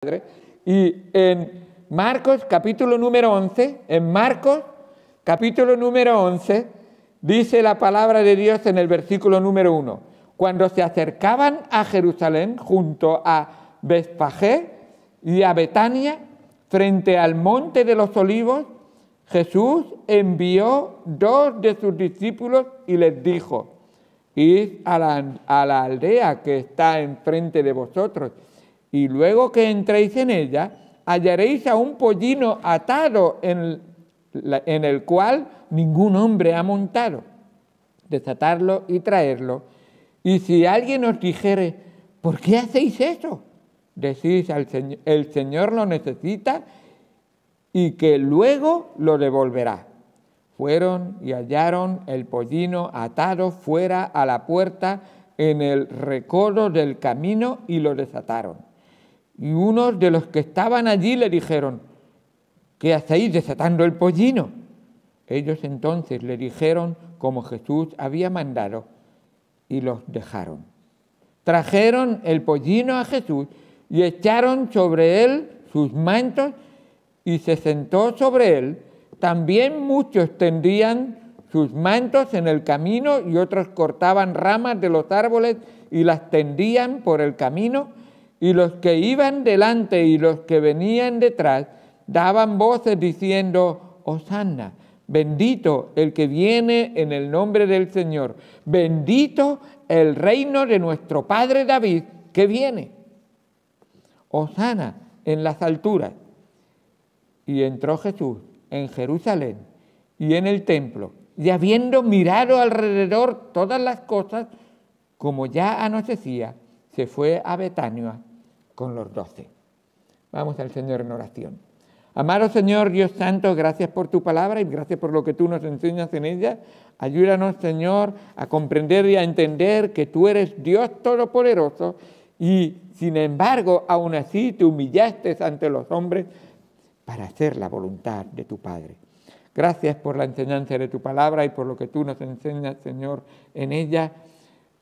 Y en Marcos capítulo número 11, dice la palabra de Dios en el versículo número 1. Cuando se acercaban a Jerusalén junto a Betfagé y a Betania, frente al monte de los olivos, Jesús envió 2 de sus discípulos y les dijo: id a la aldea que está enfrente de vosotros, y luego que entréis en ella, hallaréis a un pollino atado en el cual ningún hombre ha montado. Desatarlo y traerlo. Y si alguien os dijere: ¿por qué hacéis eso?, decís: el Señor lo necesita y que luego lo devolverá. Fueron y hallaron el pollino atado fuera a la puerta en el recodo del camino y lo desataron. Y unos de los que estaban allí le dijeron: ¿qué hacéis desatando el pollino? Ellos entonces le dijeron como Jesús había mandado y los dejaron. Trajeron el pollino a Jesús y echaron sobre él sus mantos y se sentó sobre él. También muchos tendían sus mantos en el camino y otros cortaban ramas de los árboles y las tendían por el camino. Y los que iban delante y los que venían detrás daban voces diciendo: Hosanna, bendito el que viene en el nombre del Señor, bendito el reino de nuestro padre David que viene. Hosanna en las alturas. Y entró Jesús en Jerusalén y en el templo, y habiendo mirado alrededor todas las cosas, como ya anochecía, se fue a Betania con los 12. Vamos al Señor en oración. Amado Señor Dios Santo, gracias por tu palabra y gracias por lo que tú nos enseñas en ella. Ayúdanos, Señor, a comprender y a entender que tú eres Dios Todopoderoso y, sin embargo, aún así te humillaste ante los hombres para hacer la voluntad de tu Padre. Gracias por la enseñanza de tu palabra y por lo que tú nos enseñas, Señor, en ella.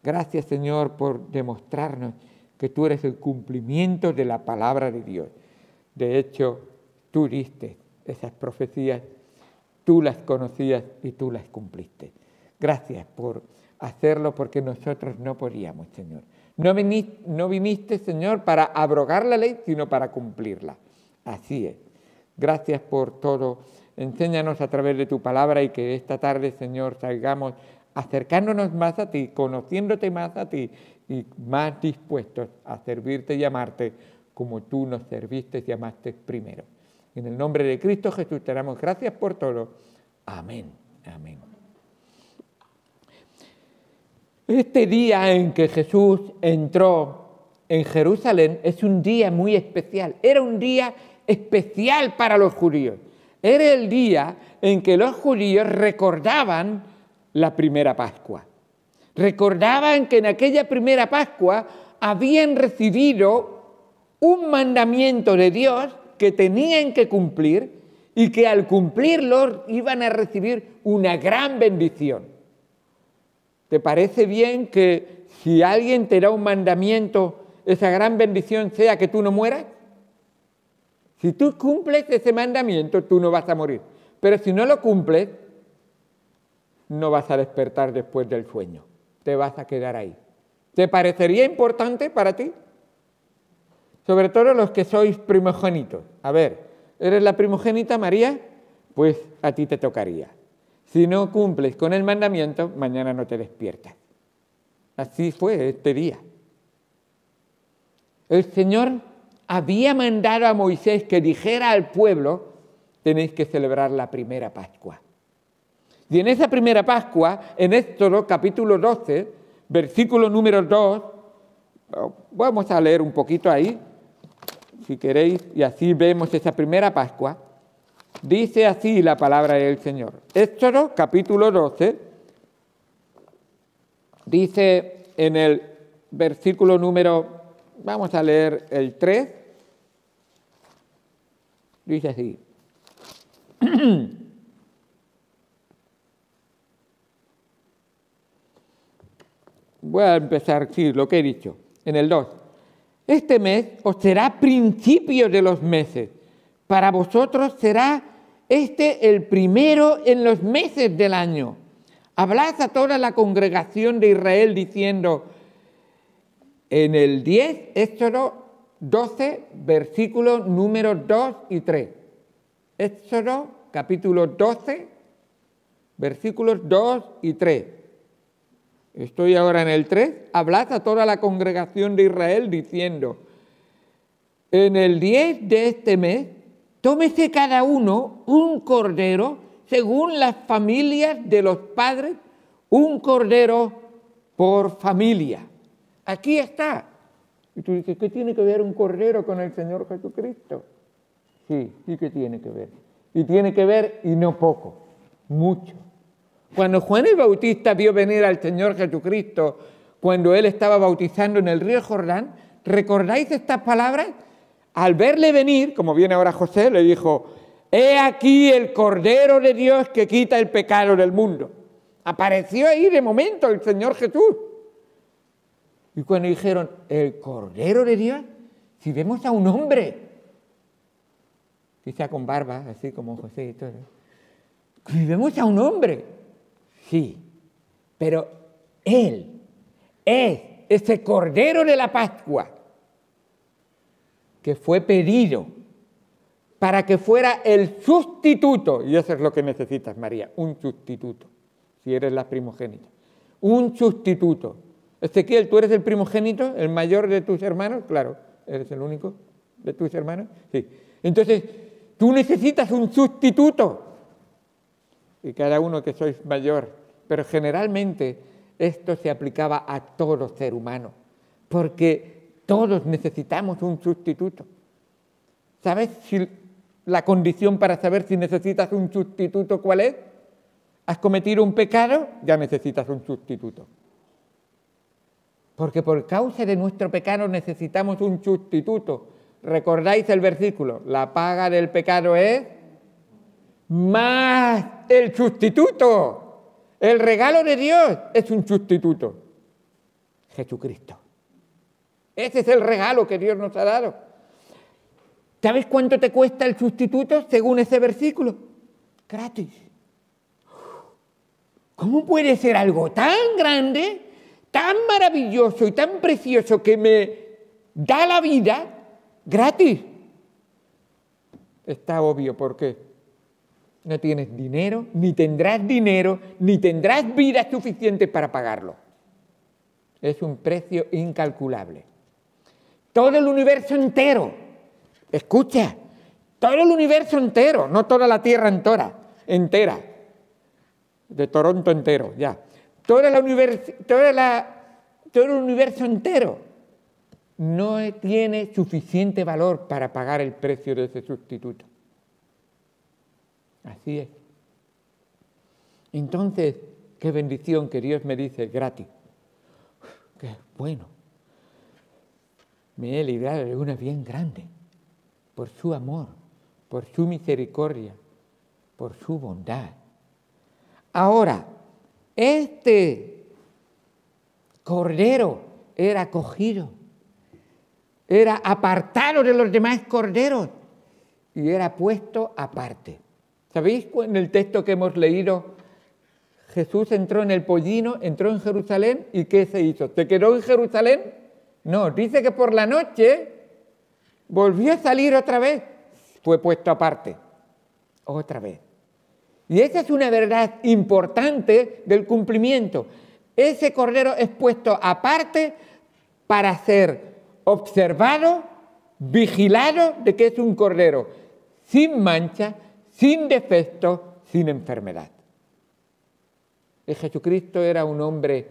Gracias, Señor, por demostrarnos que tú eres el cumplimiento de la palabra de Dios. De hecho, tú diste esas profecías, tú las conocías y tú las cumpliste. Gracias por hacerlo porque nosotros no podíamos, Señor. No viniste, Señor, para abrogar la ley, sino para cumplirla. Así es. Gracias por todo. Enséñanos a través de tu palabra y que esta tarde, Señor, salgamos acercándonos más a ti, conociéndote más a ti y más dispuestos a servirte y amarte como tú nos serviste y amaste primero. En el nombre de Cristo Jesús te damos gracias por todo. Amén. Amén. Este día en que Jesús entró en Jerusalén es un día muy especial. Era un día especial para los judíos. Era el día en que los judíos recordaban la primera Pascua. Recordaban que en aquella primera Pascua habían recibido un mandamiento de Dios que tenían que cumplir y que al cumplirlo iban a recibir una gran bendición. ¿Te parece bien que si alguien te da un mandamiento, esa gran bendición sea que tú no mueras? Si tú cumples ese mandamiento, tú no vas a morir. Pero si no lo cumples, no vas a despertar después del sueño. Te vas a quedar ahí. ¿Te parecería importante para ti? Sobre todo los que sois primogénitos. A ver, ¿eres la primogénita, María? Pues a ti te tocaría. Si no cumples con el mandamiento, mañana no te despiertas. Así fue este día. El Señor había mandado a Moisés que dijera al pueblo: tenéis que celebrar la primera Pascua. Y en esa primera Pascua, en Éxodo capítulo 12, versículo número 2, vamos a leer un poquito ahí, si queréis, y así vemos esa primera Pascua. Dice así la palabra del Señor. Éxodo capítulo 12, dice en el versículo número, vamos a leer el 3, dice así. Voy a empezar, sí, lo que he dicho, en el 2. Este mes os será principio de los meses. Para vosotros será este el primero en los meses del año. Hablad a toda la congregación de Israel diciendo, en el 10, Éxodo 12, versículos números 2 y 3. Éxodo, capítulo 12, versículos 2 y 3. Estoy ahora en el 3. Hablad a toda la congregación de Israel diciendo, en el 10 de este mes, tómese cada uno un cordero, según las familias de los padres, un cordero por familia. Aquí está. Y tú dices, ¿qué tiene que ver un cordero con el Señor Jesucristo? Sí, sí que tiene que ver. Y tiene que ver, y no poco, mucho. Cuando Juan el Bautista vio venir al Señor Jesucristo, cuando él estaba bautizando en el río Jordán, ¿recordáis estas palabras? Al verle venir, como viene ahora José, le dijo, he aquí el Cordero de Dios que quita el pecado del mundo. Apareció ahí de momento el Señor Jesús. Y cuando dijeron, el Cordero de Dios, si vemos a un hombre, quizá con barba, así como José y todo, si vemos a un hombre, sí, pero Él es ese Cordero de la Pascua que fue pedido para que fuera el sustituto, y eso es lo que necesitas, María, un sustituto, si eres la primogénita, un sustituto. Ezequiel, ¿tú eres el primogénito, el mayor de tus hermanos? Claro, ¿eres el único de tus hermanos? Sí. Entonces, tú necesitas un sustituto. Y cada uno que sois mayor, pero generalmente esto se aplicaba a todo ser humano, porque todos necesitamos un sustituto. ¿Sabes la condición para saber si necesitas un sustituto cuál es? ¿Has cometido un pecado? Ya necesitas un sustituto. Porque por causa de nuestro pecado necesitamos un sustituto. ¿Recordáis el versículo? La paga del pecado es más el sustituto. El regalo de Dios es un sustituto. Jesucristo. Ese es el regalo que Dios nos ha dado. ¿Sabes cuánto te cuesta el sustituto según ese versículo? Gratis. ¿Cómo puede ser algo tan grande, tan maravilloso y tan precioso que me da la vida gratis? Está obvio, ¿por qué? No tienes dinero, ni tendrás vida suficiente para pagarlo. Es un precio incalculable. Todo el universo entero, escucha, todo el universo entero, no toda la Tierra entera, de Toronto entero, ya. Todo el universo entero no tiene suficiente valor para pagar el precio de ese sustituto. Así es. Entonces, qué bendición que Dios me dice gratis. Qué bueno. Me he librado de una bien grande, por su amor, por su misericordia, por su bondad. Ahora, este cordero era cogido, era apartado de los demás corderos y era puesto aparte. ¿Sabéis en el texto que hemos leído? Jesús entró en el pollino, entró en Jerusalén y ¿qué se hizo? ¿Se quedó en Jerusalén? No, dice que por la noche volvió a salir otra vez, fue puesto aparte, otra vez. Y esa es una verdad importante del cumplimiento. Ese cordero es puesto aparte para ser observado, vigilado de que es un cordero sin mancha, sin defecto, sin enfermedad. Y Jesucristo era un hombre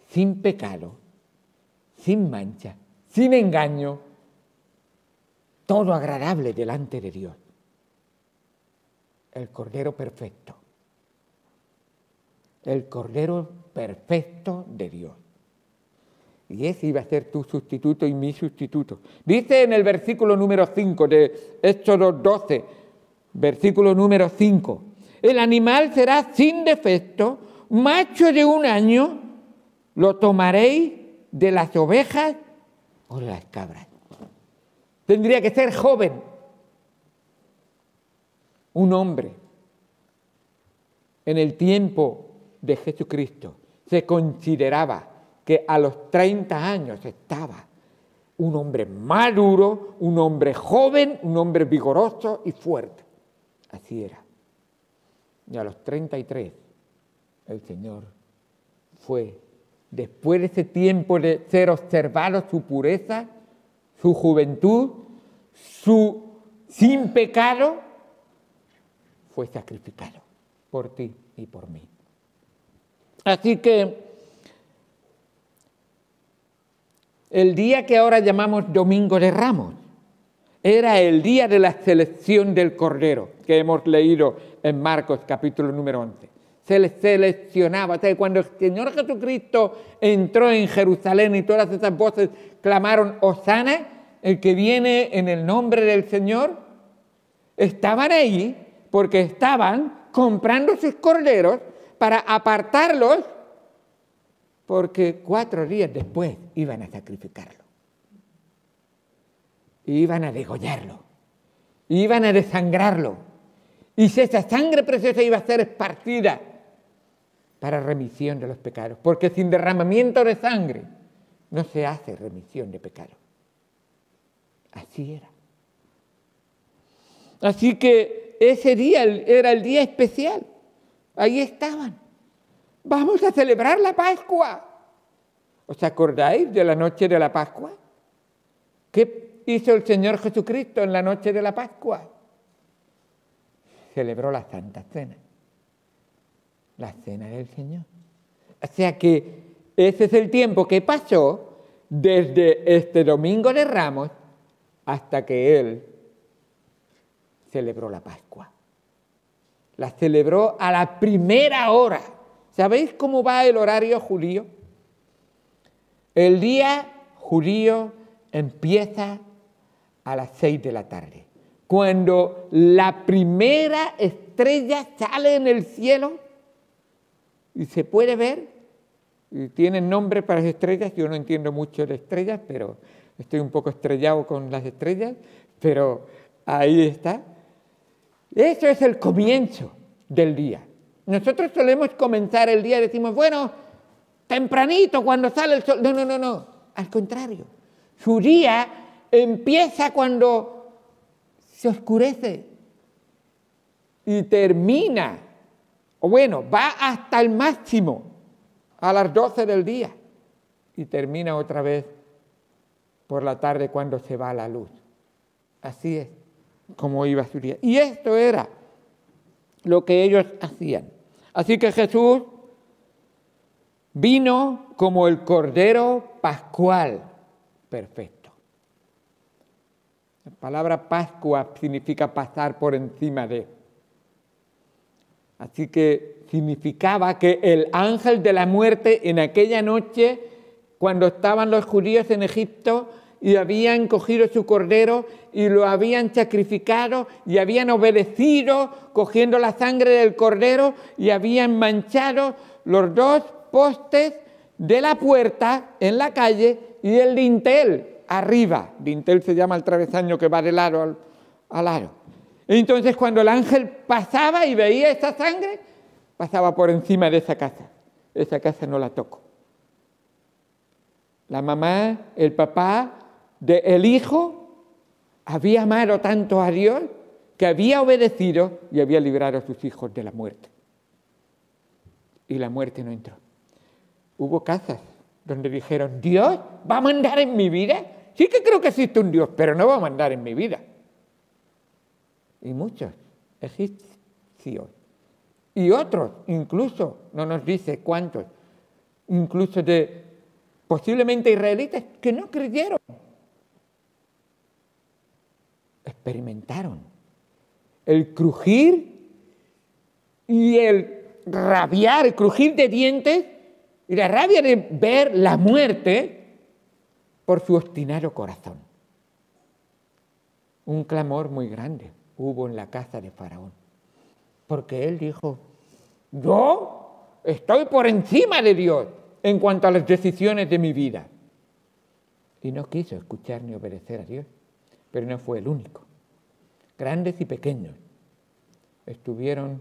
sin pecado, sin mancha, sin engaño, todo agradable delante de Dios. El Cordero perfecto. El Cordero perfecto de Dios. Y ese iba a ser tu sustituto y mi sustituto. Dice en el versículo número 5 de Éxodo 12, versículo número 5, el animal será sin defecto, macho de 1 año, lo tomaréis de las ovejas o las cabras. Tendría que ser joven, un hombre. En el tiempo de Jesucristo se consideraba que a los 30 años estaba un hombre maduro, un hombre joven, un hombre vigoroso y fuerte. Así era. Y a los 33 el Señor fue, después de ese tiempo de ser observado su pureza, su juventud, su sin pecado, fue sacrificado por ti y por mí. Así que el día que ahora llamamos Domingo de Ramos era el día de la selección del Cordero, que hemos leído en Marcos capítulo número 11. Se le seleccionaba. O sea, cuando el Señor Jesucristo entró en Jerusalén y todas esas voces clamaron Hosana, el que viene en el nombre del Señor, estaban ahí porque estaban comprando sus corderos para apartarlos, porque 4 días después iban a sacrificarlo. Iban a degollarlo. Iban a desangrarlo. Y si esa sangre preciosa iba a ser esparcida para remisión de los pecados. Porque sin derramamiento de sangre no se hace remisión de pecados. Así era. Así que ese día era el día especial. Ahí estaban. Vamos a celebrar la Pascua. ¿Os acordáis de la noche de la Pascua? ¿Qué hizo el Señor Jesucristo en la noche de la Pascua? Celebró la Santa Cena. La Cena del Señor. O sea que ese es el tiempo que pasó desde este Domingo de Ramos hasta que Él celebró la Pascua. La celebró a la primera hora. ¿Sabéis cómo va el horario judío? El día judío empieza a las 6 de la tarde. Cuando la primera estrella sale en el cielo y se puede ver, y tienen nombre para las estrellas, yo no entiendo mucho de estrellas, pero estoy un poco estrellado con las estrellas, pero ahí está. Eso es el comienzo del día. Nosotros solemos comenzar el día y decimos, bueno, tempranito cuando sale el sol. No. Al contrario. Su día empieza cuando se oscurece y termina, o bueno, va hasta el máximo a las 12 del día y termina otra vez por la tarde cuando se va la luz. Así es como iba su día. Y esto era lo que ellos hacían. Así que Jesús vino como el Cordero Pascual perfecto. La palabra Pascua significa pasar por encima de. Así que significaba que el ángel de la muerte en aquella noche, cuando estaban los judíos en Egipto y habían cogido su cordero y lo habían sacrificado y habían obedecido cogiendo la sangre del cordero y habían manchado los 2 postes de la puerta en la calle y el dintel arriba. Dintel se llama el travesaño que va del aro al aro. Entonces cuando el ángel pasaba y veía esa sangre, pasaba por encima de esa casa. Esa casa no la tocó. La mamá, el papá del hijo había amado tanto a Dios que había obedecido y había librado a sus hijos de la muerte. Y la muerte no entró. Hubo casas donde dijeron, ¿Dios va a mandar en mi vida? Sí que creo que existe un Dios, pero no va a mandar en mi vida. Y muchos egipcios y otros, incluso, no nos dice cuántos, incluso de posiblemente israelitas que no creyeron. Experimentaron el crujir y el rabiar, el crujir de dientes y la rabia de ver la muerte por su obstinado corazón. Un clamor muy grande hubo en la casa de Faraón, porque él dijo, yo estoy por encima de Dios en cuanto a las decisiones de mi vida. y no quiso escuchar ni obedecer a Dios, pero no fue el único. Grandes y pequeños estuvieron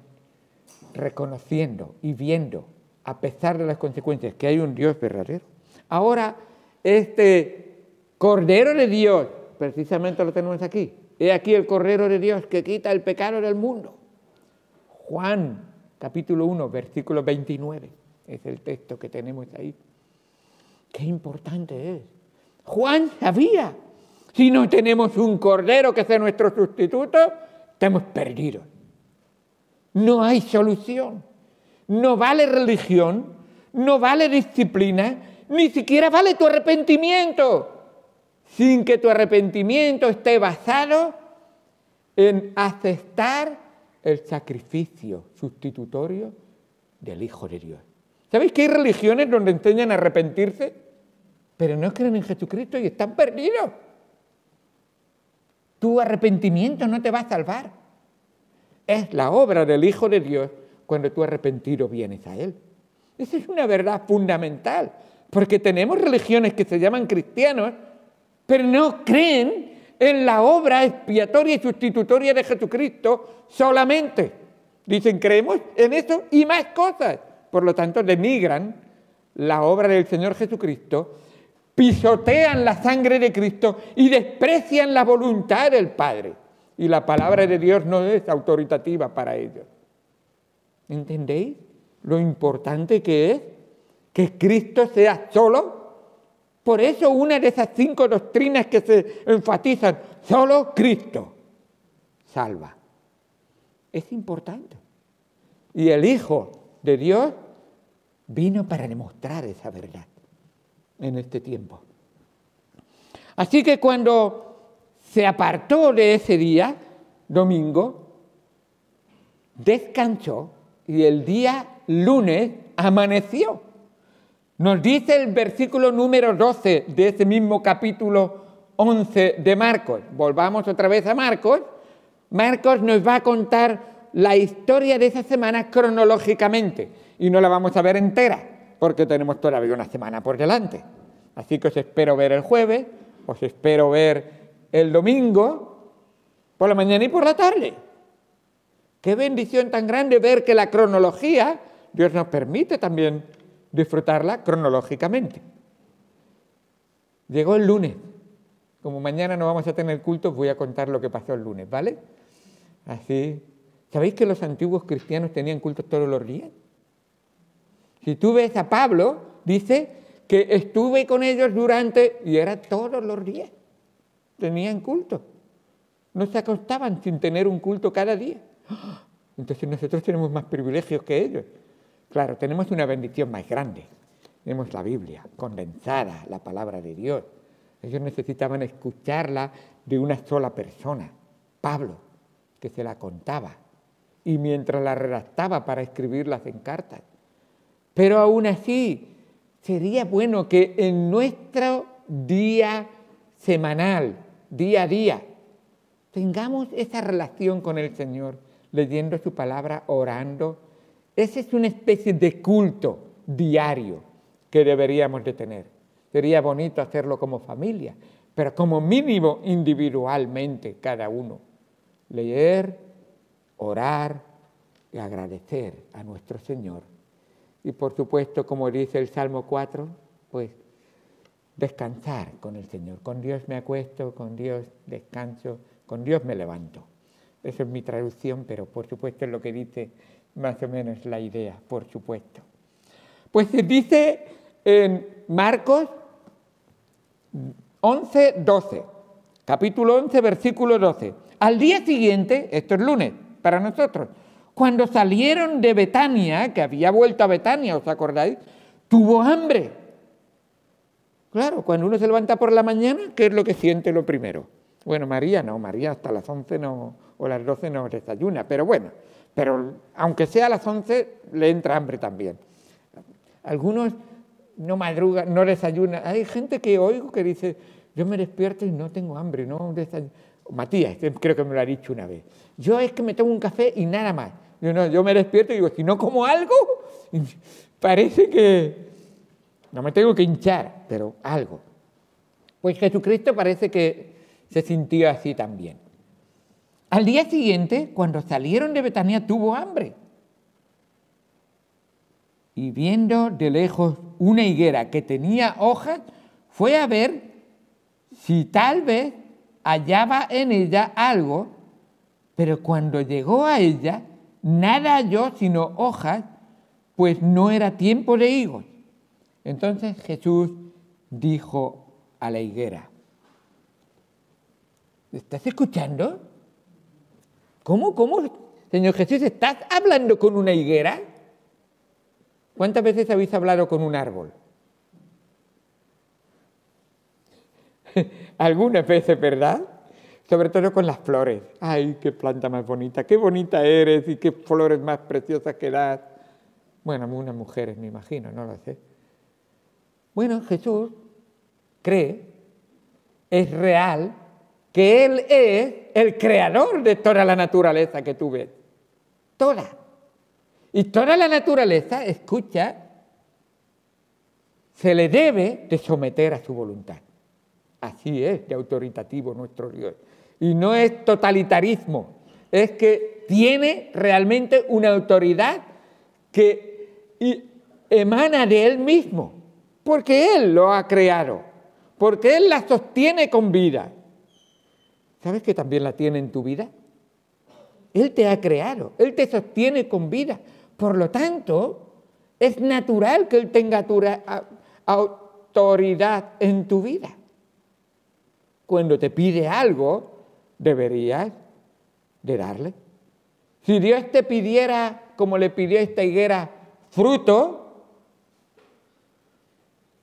reconociendo y viendo, a pesar de las consecuencias, que hay un Dios verdadero. Ahora, este Cordero de Dios, precisamente lo tenemos aquí. He aquí el Cordero de Dios que quita el pecado del mundo. Juan, capítulo 1, versículo 29, es el texto que tenemos ahí. Qué importante es. Juan sabía, si no tenemos un Cordero que sea nuestro sustituto, estamos perdidos. No hay solución. No vale religión, no vale disciplina, ni siquiera vale tu arrepentimiento, sin que tu arrepentimiento esté basado en aceptar el sacrificio sustitutorio del Hijo de Dios. ¿Sabéis que hay religiones donde enseñan a arrepentirse, pero no creen en Jesucristo y están perdidos? Tu arrepentimiento no te va a salvar. Es la obra del Hijo de Dios cuando tú arrepentido vienes a Él. Esa es una verdad fundamental, porque tenemos religiones que se llaman cristianos, pero no creen en la obra expiatoria y sustitutoria de Jesucristo solamente. Dicen, creemos en eso y más cosas. Por lo tanto, denigran la obra del Señor Jesucristo, pisotean la sangre de Cristo y desprecian la voluntad del Padre. Y la palabra de Dios no es autoritativa para ellos. ¿Entendéis lo importante que es que Cristo sea solo? Por eso una de esas 5 doctrinas que se enfatizan, solo Cristo salva. Es importante. Y el Hijo de Dios vino para demostrar esa verdad en este tiempo. Así que cuando se apartó de ese día, domingo, descansó y el día lunes amaneció. Nos dice el versículo número 12 de ese mismo capítulo 11 de Marcos. Volvamos otra vez a Marcos. Marcos nos va a contar la historia de esa semana cronológicamente y no la vamos a ver entera porque tenemos todavía una semana por delante. Así que os espero ver el jueves, os espero ver el domingo, por la mañana y por la tarde. Qué bendición tan grande ver que la cronología, Dios nos permite también disfrutarla cronológicamente. Llegó el lunes. Como mañana no vamos a tener culto, voy a contar lo que pasó el lunes, ¿vale? Así. ¿Sabéis que los antiguos cristianos tenían cultos todos los días? Si tú ves a Pablo, dice que estuve con ellos y era todos los días. Tenían culto. No se acostaban sin tener un culto cada día. Entonces nosotros tenemos más privilegios que ellos. Claro, tenemos una bendición más grande. Tenemos la Biblia condensada, la palabra de Dios. Ellos necesitaban escucharla de una sola persona, Pablo, que se la contaba. Y mientras la redactaba para escribirlas en cartas. Pero aún así, sería bueno que en nuestro día semanal, día a día, tengamos esa relación con el Señor, leyendo su palabra, orando. Esa es una especie de culto diario que deberíamos de tener. Sería bonito hacerlo como familia, pero como mínimo individualmente cada uno. Leer, orar y agradecer a nuestro Señor. Y por supuesto, como dice el Salmo 4, pues descansar con el Señor. Con Dios me acuesto, con Dios descanso, con Dios me levanto. Esa es mi traducción, pero por supuesto es lo que dice más o menos la idea, por supuesto. Pues se dice en Marcos 11, 12, capítulo 11, versículo 12. Al día siguiente, esto es lunes para nosotros, cuando salieron de Betania, que había vuelto a Betania, ¿os acordáis? Tuvo hambre. Claro, cuando uno se levanta por la mañana, ¿qué es lo que siente lo primero? Bueno, María hasta las 11 no, o las 12 no desayuna, pero bueno, pero aunque sea a las 11, le entra hambre también. Algunos no madrugan, no desayunan. Hay gente que oigo que dice, yo me despierto y no tengo hambre, no desayuno. Matías, creo que me lo ha dicho una vez. Yo es que me tomo un café y nada más. Yo me despierto y digo, si no como algo, parece que no me tengo que hinchar, pero algo. Pues Jesucristo parece que se sintió así también. Al día siguiente, cuando salieron de Betania, tuvo hambre. Y viendo de lejos una higuera que tenía hojas, fue a ver si tal vez hallaba en ella algo, pero cuando llegó a ella, nada halló sino hojas, pues no era tiempo de higos. Entonces Jesús dijo a la higuera: ¿estás escuchando? ¿Cómo, Señor Jesús, estás hablando con una higuera? ¿Cuántas veces habéis hablado con un árbol? Algunas veces, ¿verdad? Sobre todo con las flores. ¡Ay, qué planta más bonita! ¡Qué bonita eres! Y qué flores más preciosas que das. Bueno, unas mujeres, me imagino, no lo sé. Bueno, Jesús cree, es real, que Él es el creador de toda la naturaleza que tú ves. Toda. Y toda la naturaleza, escucha, se le debe de someter a su voluntad. Así es de autoritativo nuestro Dios. Y no es totalitarismo, es que tiene realmente una autoridad que emana de Él mismo, porque Él lo ha creado, porque Él la sostiene con vida. ¿Sabes que también la tiene en tu vida? Él te ha creado, Él te sostiene con vida. Por lo tanto, es natural que Él tenga autoridad en tu vida. Cuando te pide algo, deberías de darle. Si Dios te pidiera, como le pidió a esta higuera, fruto,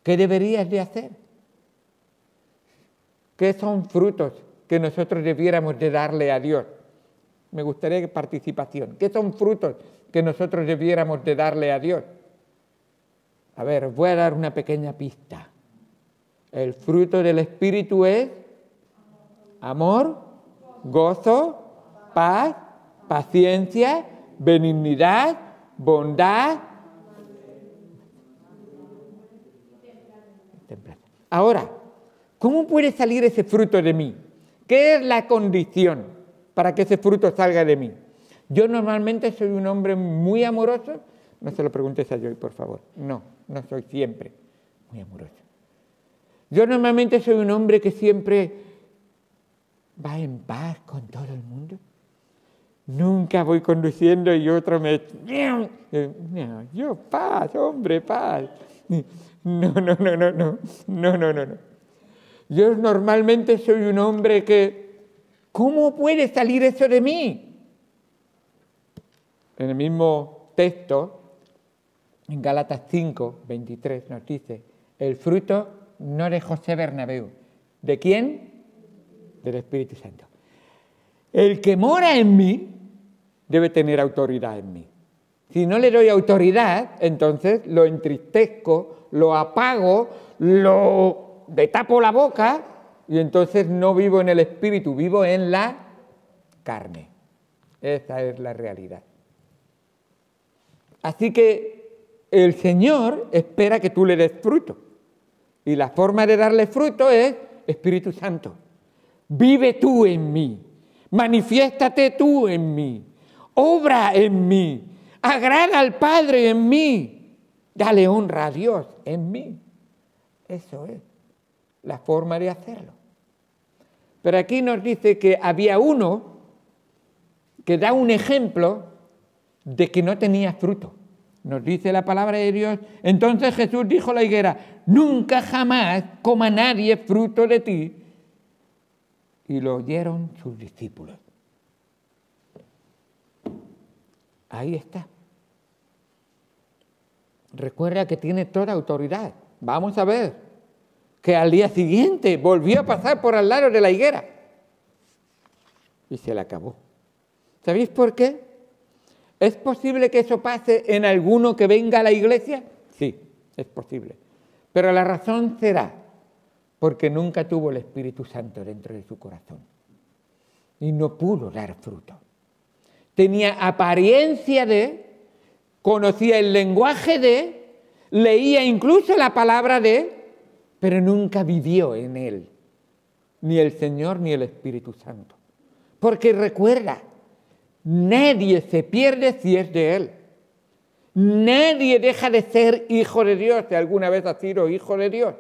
¿qué deberías de hacer? ¿Qué son frutos que nosotros debiéramos de darle a Dios? Me gustaría participación. ¿Qué son frutos que nosotros debiéramos de darle a Dios? A ver, os voy a dar una pequeña pista. El fruto del Espíritu es amor, gozo, paz, paciencia, benignidad, bondad, templanza. Ahora, ¿cómo puede salir ese fruto de mí? ¿Qué es la condición para que ese fruto salga de mí? Yo normalmente soy un hombre muy amoroso. No se lo preguntes a Joy, por favor. No soy siempre muy amoroso. Yo normalmente soy un hombre que siempre va en paz con todo el mundo. Nunca voy conduciendo y otro me... Yo, paz, hombre, paz. No. Yo normalmente soy un hombre que... ¿Cómo puede salir eso de mí? En el mismo texto, en Gálatas 5, 23, nos dice: el fruto no de José Bernabéu. ¿De quién? Del Espíritu Santo. El que mora en mí debe tener autoridad en mí. Si no le doy autoridad, entonces lo entristezco, lo apago, le tapo la boca y entonces no vivo en el Espíritu, vivo en la carne. Esa es la realidad. Así que el Señor espera que tú le des fruto. Y la forma de darle fruto es Espíritu Santo. Vive tú en mí, manifiéstate tú en mí, obra en mí, agrada al Padre en mí, dale honra a Dios en mí. Eso es la forma de hacerlo. Pero aquí nos dice que había uno que da un ejemplo de que no tenía fruto. Nos dice la palabra de Dios: entonces Jesús dijo a la higuera: nunca jamás coma nadie fruto de ti. Y lo oyeron sus discípulos. Ahí está. Recuerda que tiene toda autoridad. Vamos a ver que al día siguiente volvió a pasar por al lado de la higuera y se la acabó. ¿Sabéis por qué? ¿Es posible que eso pase en alguno que venga a la iglesia? Sí, es posible. Pero la razón será porque nunca tuvo el Espíritu Santo dentro de su corazón y no pudo dar fruto. Tenía apariencia de, conocía el lenguaje de, leía incluso la palabra de, pero nunca vivió en él ni el Señor, ni el Espíritu Santo. Porque recuerda, nadie se pierde si es de Él. Nadie deja de ser hijo de Dios si alguna vez ha sido hijo de Dios.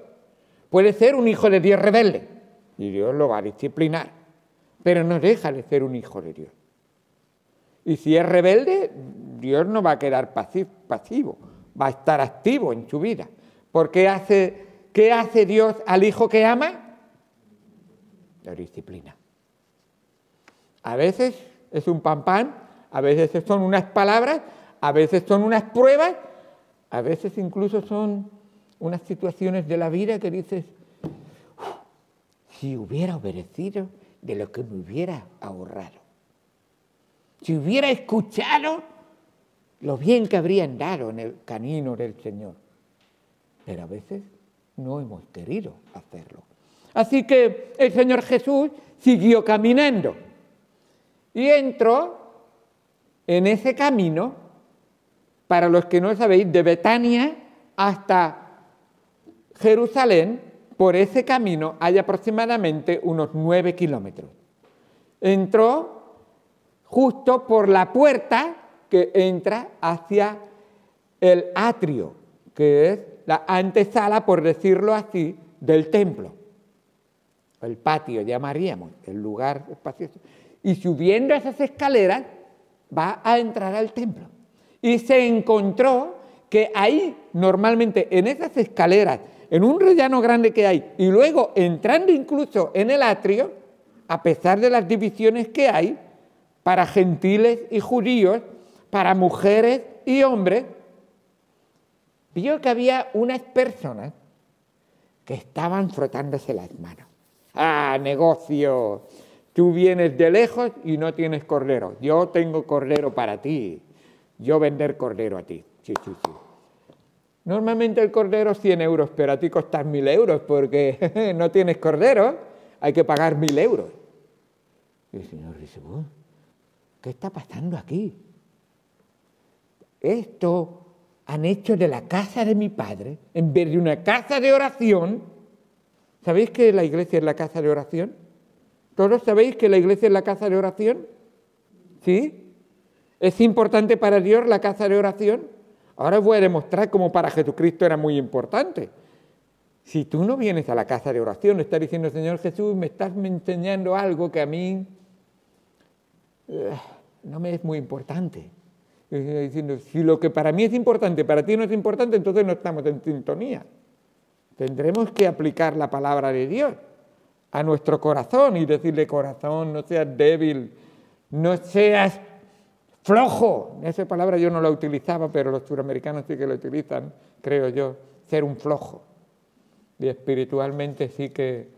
Puede ser un hijo de Dios rebelde y Dios lo va a disciplinar, pero no deja de ser un hijo de Dios. Y si es rebelde, Dios no va a quedar pasivo, va a estar activo en su vida. Porque ¿qué hace Dios al hijo que ama? Lo disciplina. A veces es un pan, a veces son unas palabras, a veces son unas pruebas, a veces incluso son unas situaciones de la vida que dices, si hubiera obedecido de lo que me hubiera ahorrado. Si hubiera escuchado lo bien que habría andado en el camino del Señor. Pero a veces no hemos querido hacerlo. Así que el Señor Jesús siguió caminando y entró en ese camino, para los que no sabéis, de Betania hasta Jerusalén. Por ese camino hay aproximadamente unos 9 kilómetros. Entró justo por la puerta que entra hacia el atrio, que es la antesala, por decirlo así, del templo. El patio, llamaríamos, el lugar espacioso. Y subiendo esas escaleras va a entrar al templo. Y se encontró que ahí, normalmente en esas escaleras, en un rellano grande que hay, y luego entrando incluso en el atrio, a pesar de las divisiones que hay, para gentiles y judíos, para mujeres y hombres, vio que había unas personas que estaban frotándose las manos. ¡Ah, negocio! Tú vienes de lejos y no tienes cordero. Yo tengo cordero para ti. Yo vender cordero a ti. Sí. Normalmente el cordero es 100 euros, pero a ti costas 1.000 euros porque no tienes cordero, hay que pagar 1.000 euros. Y el Señor dice, ¿qué está pasando aquí? Esto han hecho de la casa de mi padre, en vez de una casa de oración. ¿Sabéis que la iglesia es la casa de oración? ¿Todos sabéis que la iglesia es la casa de oración? ¿Sí? ¿Es importante para Dios la casa de oración? Ahora os voy a demostrar cómo para Jesucristo era muy importante. Si tú no vienes a la casa de oración, estás diciendo, Señor Jesús, me estás enseñando algo que a mí no me es muy importante. Diciendo, si lo que para mí es importante, para ti no es importante, entonces no estamos en sintonía. Tendremos que aplicar la palabra de Dios a nuestro corazón y decirle, corazón, no seas débil, no seas flojo. Esa palabra yo no la utilizaba, pero los suramericanos sí que la utilizan, creo yo, ser un flojo. Y espiritualmente sí que...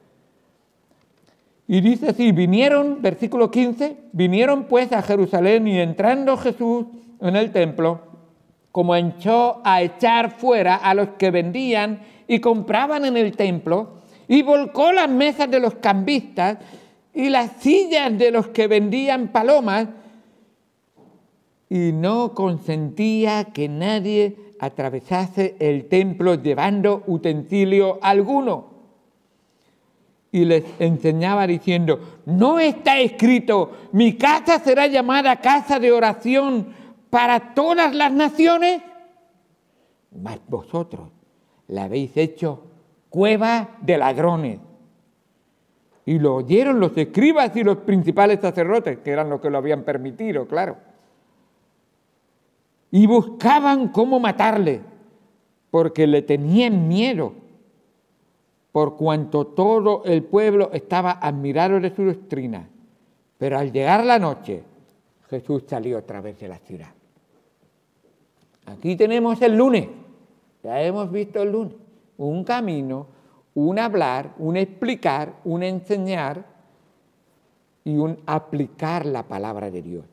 Y dice así, vinieron, versículo 15, vinieron pues a Jerusalén y entrando Jesús en el templo, comenzó a echar fuera a los que vendían y compraban en el templo y volcó las mesas de los cambistas y las sillas de los que vendían palomas y no consentía que nadie atravesase el templo llevando utensilio alguno. Y les enseñaba diciendo, ¿no está escrito, mi casa será llamada casa de oración para todas las naciones? Mas vosotros la habéis hecho cueva de ladrones. Y lo oyeron los escribas y los principales sacerdotes, que eran los que lo habían permitido, claro. Y buscaban cómo matarle, porque le tenían miedo, por cuanto todo el pueblo estaba admirado de su doctrina. Pero al llegar la noche, Jesús salió otra vez de la ciudad. Aquí tenemos el lunes, ya hemos visto el lunes, un camino, un hablar, un explicar, un enseñar y un aplicar la palabra de Dios.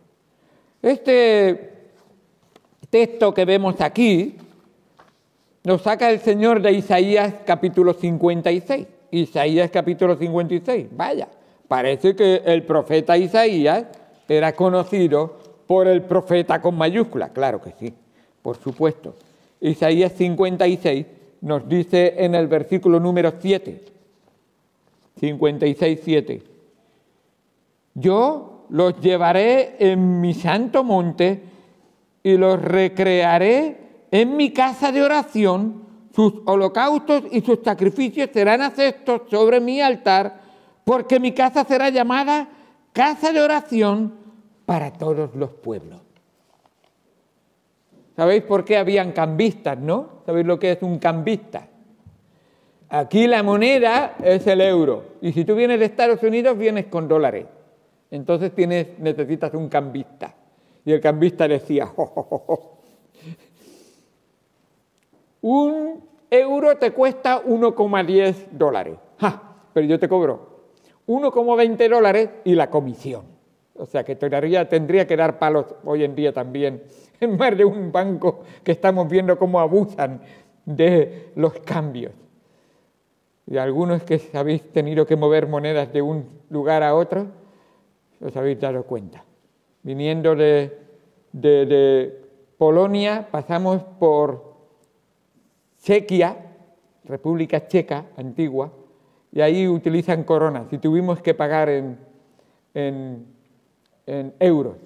Este texto que vemos aquí nos saca el Señor de Isaías capítulo 56. Isaías capítulo 56, vaya, parece que el profeta Isaías era conocido por el profeta con mayúscula, claro que sí, por supuesto. Isaías 56 nos dice en el versículo número 7, 56:7. Yo los llevaré en mi santo monte y los recrearé en mi casa de oración. Sus holocaustos y sus sacrificios serán aceptos sobre mi altar, porque mi casa será llamada casa de oración para todos los pueblos. ¿Sabéis por qué habían cambistas, no? ¿Sabéis lo que es un cambista? Aquí la moneda es el euro, y si tú vienes de Estados Unidos vienes con dólares. Entonces necesitas un cambista. Y el cambista decía, un euro te cuesta 1,10 dólares. Pero yo te cobro 1,20 dólares y la comisión. O sea que tendría que dar palos hoy en día también, en más de un banco que estamos viendo cómo abusan de los cambios. Y algunos que habéis tenido que mover monedas de un lugar a otro, os habéis dado cuenta. Viniendo de Polonia, pasamos por Chequia, República Checa antigua, y ahí utilizan coronas y tuvimos que pagar en euros.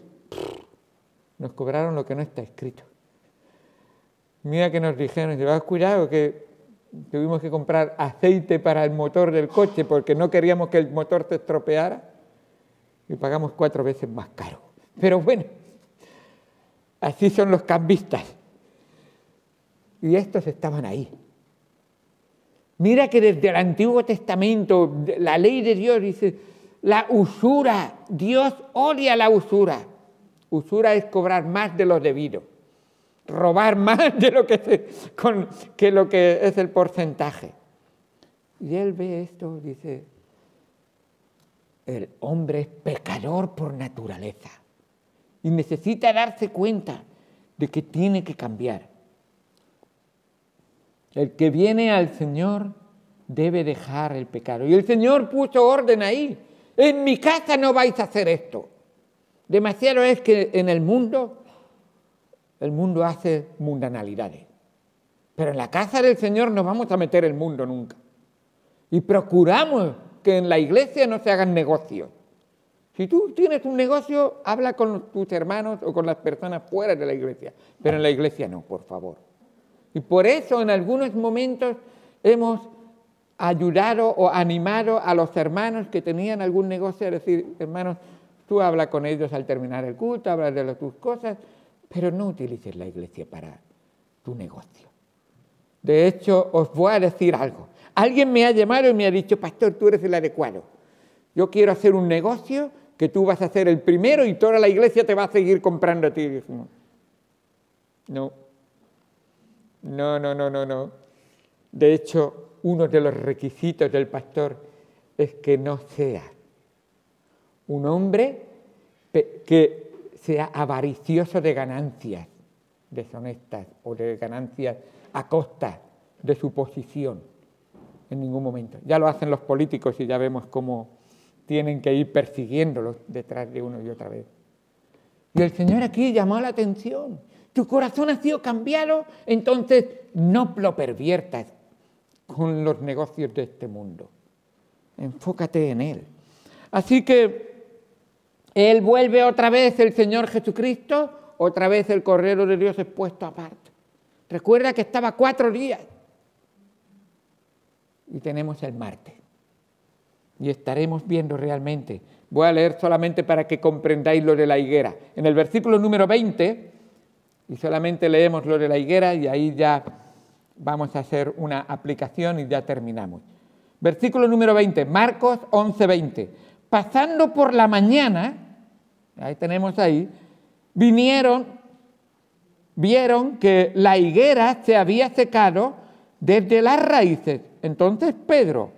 Nos cobraron lo que no está escrito. Mira que nos dijeron, llevad cuidado que tuvimos que comprar aceite para el motor del coche porque no queríamos que el motor se estropeara y pagamos 4 veces más caro. Pero bueno, así son los cambistas. Y estos estaban ahí. Mira que desde el Antiguo Testamento, la ley de Dios dice, la usura, Dios odia la usura. Usura es cobrar más de lo debido, robar más de lo que lo que es el porcentaje. Y él ve esto, dice, el hombre es pecador por naturaleza y necesita darse cuenta de que tiene que cambiar. El que viene al Señor debe dejar el pecado. Y el Señor puso orden ahí. En mi casa no vais a hacer esto. Demasiado es que en el mundo hace mundanalidades. Pero en la casa del Señor no vamos a meter el mundo nunca. Y procuramos que en la iglesia no se hagan negocios. Si tú tienes un negocio, habla con tus hermanos o con las personas fuera de la iglesia. Pero en la iglesia no, por favor. Y por eso en algunos momentos hemos ayudado o animado a los hermanos que tenían algún negocio a decir, hermanos, tú habla con ellos al terminar el culto, habla de tus cosas, pero no utilices la iglesia para tu negocio. De hecho, os voy a decir algo. Alguien me ha llamado y me ha dicho, pastor, tú eres el adecuado. Yo quiero hacer un negocio que tú vas a ser el primero y toda la iglesia te va a seguir comprando a ti. No. No. De hecho, uno de los requisitos del pastor es que no sea un hombre que sea avaricioso de ganancias deshonestas o de ganancias a costa de su posición en ningún momento. Ya lo hacen los políticos y ya vemos cómo tienen que ir persiguiéndolos detrás de uno y otra vez. Y el Señor aquí llamó la atención. Tu corazón ha sido cambiado, entonces no lo perviertas con los negocios de este mundo. Enfócate en Él. Así que Él vuelve otra vez, el Señor Jesucristo, otra vez el Cordero de Dios es puesto aparte. Recuerda que estaba 4 días. Y tenemos el martes. Y estaremos viendo realmente. Voy a leer solamente para que comprendáis lo de la higuera. En el versículo número 20... y solamente leemos lo de la higuera y ahí ya vamos a hacer una aplicación y ya terminamos. Versículo número 20, Marcos 11:20. Pasando por la mañana, ahí tenemos ahí, vieron que la higuera se había secado desde las raíces. Entonces Pedro,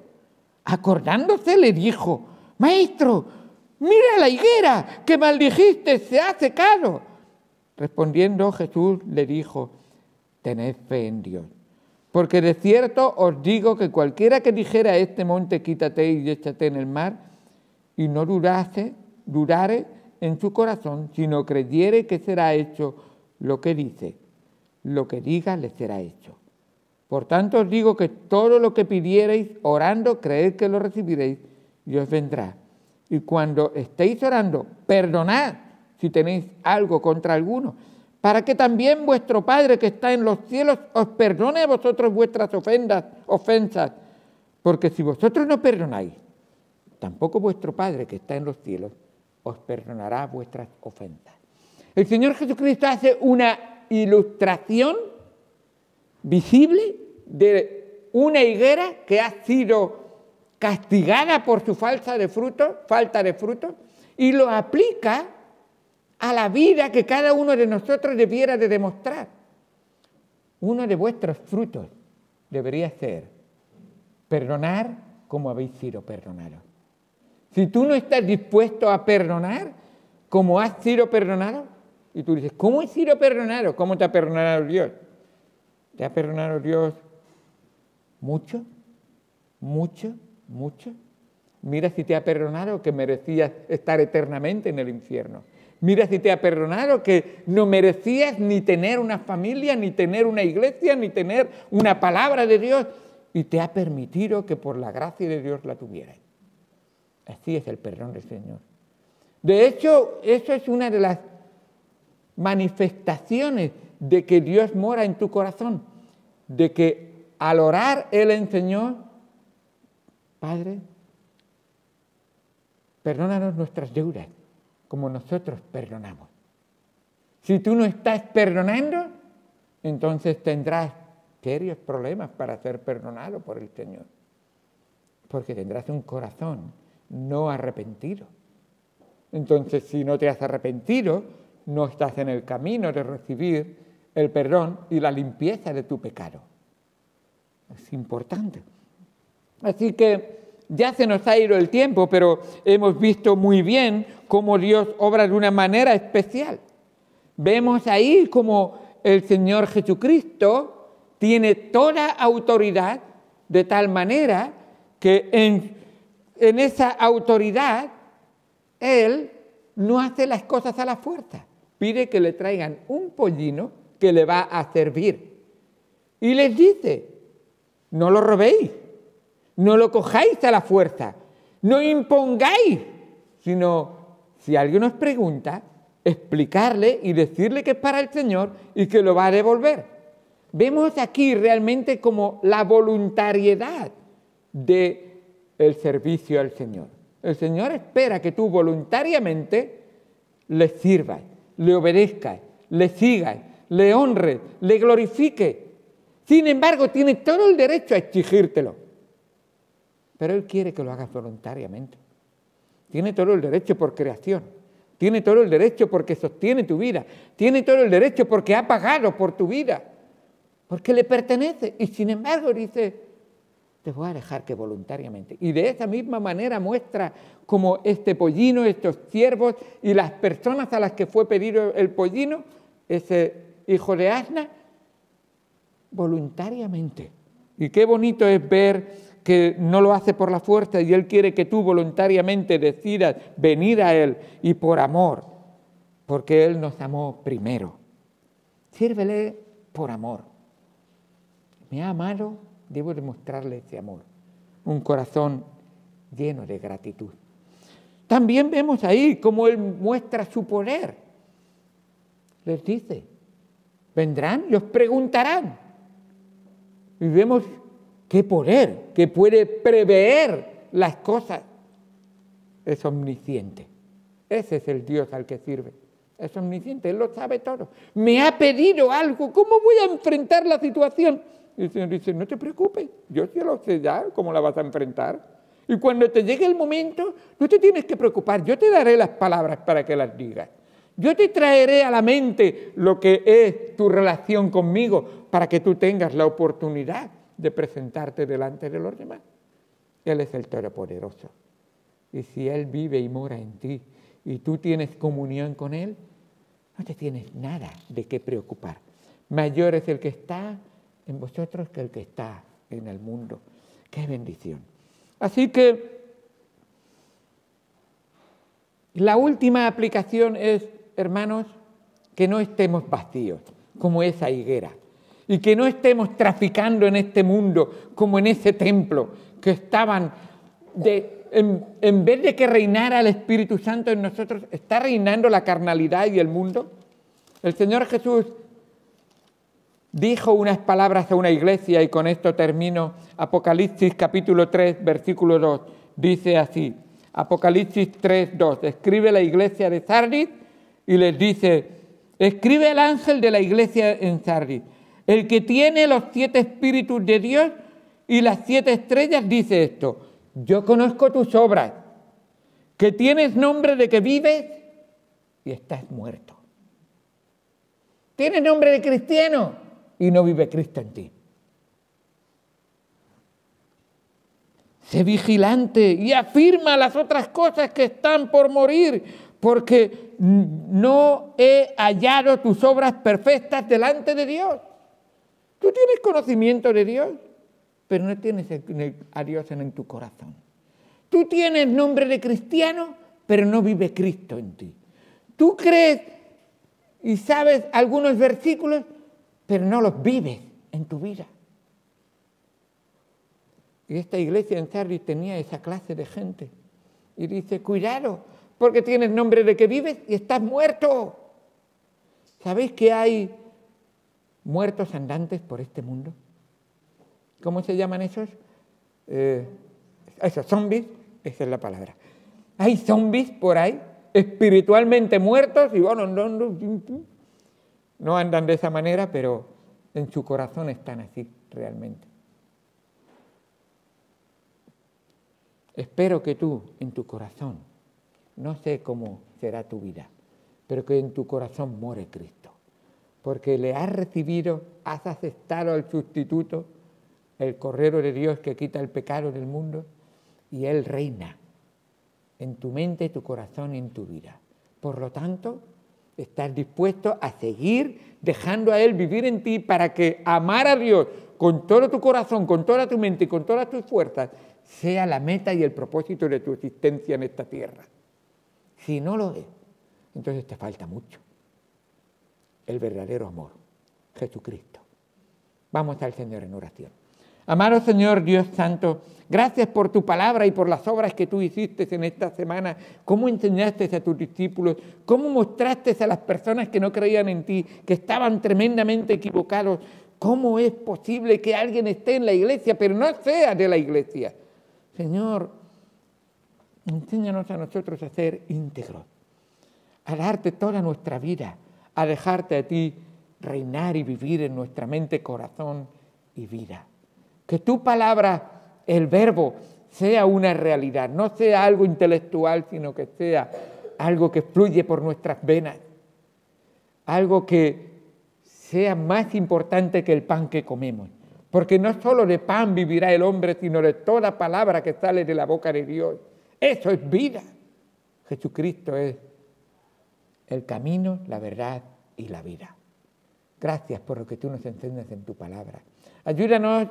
acordándose, le dijo, Maestro, mira la higuera que maldijiste, se ha secado. Respondiendo Jesús le dijo, tened fe en Dios, porque de cierto os digo que cualquiera que dijera a este monte, quítate y échate en el mar, y no dudare en su corazón, sino creyere que será hecho lo que dice, lo que diga le será hecho. Por tanto os digo que todo lo que pidiereis orando, creed que lo recibiréis y os vendrá. Y cuando estéis orando, perdonad si tenéis algo contra alguno, para que también vuestro Padre que está en los cielos os perdone a vosotros vuestras ofensas, porque si vosotros no perdonáis, tampoco vuestro Padre que está en los cielos os perdonará vuestras ofensas. El Señor Jesucristo hace una ilustración visible de una higuera que ha sido castigada por su falta de fruto, y lo aplica a la vida que cada uno de nosotros debiera de demostrar. Uno de vuestros frutos debería ser perdonar como habéis sido perdonados. Si tú no estás dispuesto a perdonar como has sido perdonado, y tú dices, ¿cómo he sido perdonado? ¿Cómo te ha perdonado Dios? ¿Te ha perdonado Dios mucho? ¿Mucho? ¿Mucho? Mira si te ha perdonado que merecías estar eternamente en el infierno. Mira si te ha perdonado que no merecías ni tener una familia, ni tener una iglesia, ni tener una palabra de Dios, y te ha permitido que por la gracia de Dios la tuvieras. Así es el perdón del Señor. De hecho, eso es una de las manifestaciones de que Dios mora en tu corazón, de que al orar Él enseñó, Padre, perdónanos nuestras deudas, como nosotros perdonamos. Si tú no estás perdonando, entonces tendrás serios problemas para ser perdonado por el Señor, porque tendrás un corazón no arrepentido. Entonces, si no te has arrepentido, no estás en el camino de recibir el perdón y la limpieza de tu pecado. Es importante. Así que ya se nos ha ido el tiempo, pero hemos visto muy bien cómo Dios obra de una manera especial. Vemos ahí cómo el Señor Jesucristo tiene toda autoridad, de tal manera que en esa autoridad Él no hace las cosas a la fuerza. Pide que le traigan un pollino que le va a servir. Y les dice, no lo robéis, no lo cojáis a la fuerza, no impongáis, sino si alguien os pregunta, explicarle y decirle que es para el Señor y que lo va a devolver. Vemos aquí realmente como la voluntariedad del servicio al Señor. El Señor espera que tú voluntariamente le sirvas, le obedezcas, le sigas, le honres, le glorifiques. Sin embargo, tiene todo el derecho a exigírtelo. Pero Él quiere que lo hagas voluntariamente. Tiene todo el derecho por creación. Tiene todo el derecho porque sostiene tu vida. Tiene todo el derecho porque ha pagado por tu vida. Porque le pertenece. Y sin embargo dice, te voy a dejar que voluntariamente. Y de esa misma manera muestra como este pollino, estos siervos y las personas a las que fue pedido el pollino, ese hijo de asna, voluntariamente. Y qué bonito es ver que no lo hace por la fuerza y Él quiere que tú voluntariamente decidas venir a Él y por amor, porque Él nos amó primero. Sírvele por amor. Me ha amado, debo demostrarle ese amor. Un corazón lleno de gratitud. También vemos ahí cómo Él muestra su poder. Les dice, vendrán y os preguntarán. Y vemos qué poder, que puede prever las cosas. Es omnisciente. Ese es el Dios al que sirve. Es omnisciente, Él lo sabe todo. Me ha pedido algo, ¿cómo voy a enfrentar la situación? Y el Señor dice, no te preocupes, yo ya lo sé ya, ¿cómo la vas a enfrentar? Y cuando te llegue el momento, no te tienes que preocupar, yo te daré las palabras para que las digas. Yo te traeré a la mente lo que es tu relación conmigo para que tú tengas la oportunidad de presentarte delante de los demás. Él es el Todopoderoso. Y si Él vive y mora en ti y tú tienes comunión con Él, no te tienes nada de qué preocupar. Mayor es el que está en vosotros que el que está en el mundo. ¡Qué bendición! Así que la última aplicación es, hermanos, que no estemos vacíos, como esa higuera. y que no estemos traficando en este mundo como en ese templo que estaban, en vez de que reinara el Espíritu Santo en nosotros, está reinando la carnalidad y el mundo. El Señor Jesús dijo unas palabras a una iglesia, y con esto termino. Apocalipsis capítulo 3, versículo 2, dice así, Apocalipsis 3, 2, escribe la iglesia de Sardis y les dice, escribe al ángel de la iglesia en Sardis, el que tiene los 7 espíritus de Dios y las 7 estrellas, dice esto, yo conozco tus obras, que tienes nombre de que vives y estás muerto. Tienes nombre de cristiano y no vive Cristo en ti. Sé vigilante y afirma las otras cosas que están por morir, porque no he hallado tus obras perfectas delante de Dios. Tú tienes conocimiento de Dios, pero no tienes a Dios en tu corazón. Tú tienes nombre de cristiano, pero no vive Cristo en ti. Tú crees y sabes algunos versículos, pero no los vives en tu vida. Y esta iglesia en Sardis tenía esa clase de gente. Y dice, cuidado, porque tienes nombre de que vives y estás muerto. ¿Sabéis que hay muertos andantes por este mundo? ¿Cómo se llaman esos? Esos zombies, esa es la palabra. Hay zombies por ahí, espiritualmente muertos, y bueno, no andan de esa manera, pero en su corazón están así realmente. Espero que tú, en tu corazón, no sé cómo será tu vida, pero que en tu corazón muere Cristo, porque le has recibido, has aceptado al sustituto, el Cordero de Dios que quita el pecado del mundo, y Él reina en tu mente, tu corazón y en tu vida. Por lo tanto, estás dispuesto a seguir dejando a Él vivir en ti para que amar a Dios con todo tu corazón, con toda tu mente y con todas tus fuerzas sea la meta y el propósito de tu existencia en esta tierra. Si no lo es, entonces te falta mucho. El verdadero amor, Jesucristo. Vamos al Señor en oración. Amado Señor Dios Santo, gracias por tu palabra y por las obras que tú hiciste en esta semana, cómo enseñaste a tus discípulos, cómo mostraste a las personas que no creían en ti, que estaban tremendamente equivocados, cómo es posible que alguien esté en la iglesia, pero no sea de la iglesia. Señor, enséñanos a nosotros a ser íntegros, a darte toda nuestra vida, a dejarte a ti reinar y vivir en nuestra mente, corazón y vida. Que tu palabra, el verbo, sea una realidad, no sea algo intelectual, sino que sea algo que fluye por nuestras venas, algo que sea más importante que el pan que comemos. Porque no solo de pan vivirá el hombre, sino de toda palabra que sale de la boca de Dios. Eso es vida. Jesucristo es el camino, la verdad y la vida. Gracias por lo que tú nos enseñas en tu palabra. Ayúdanos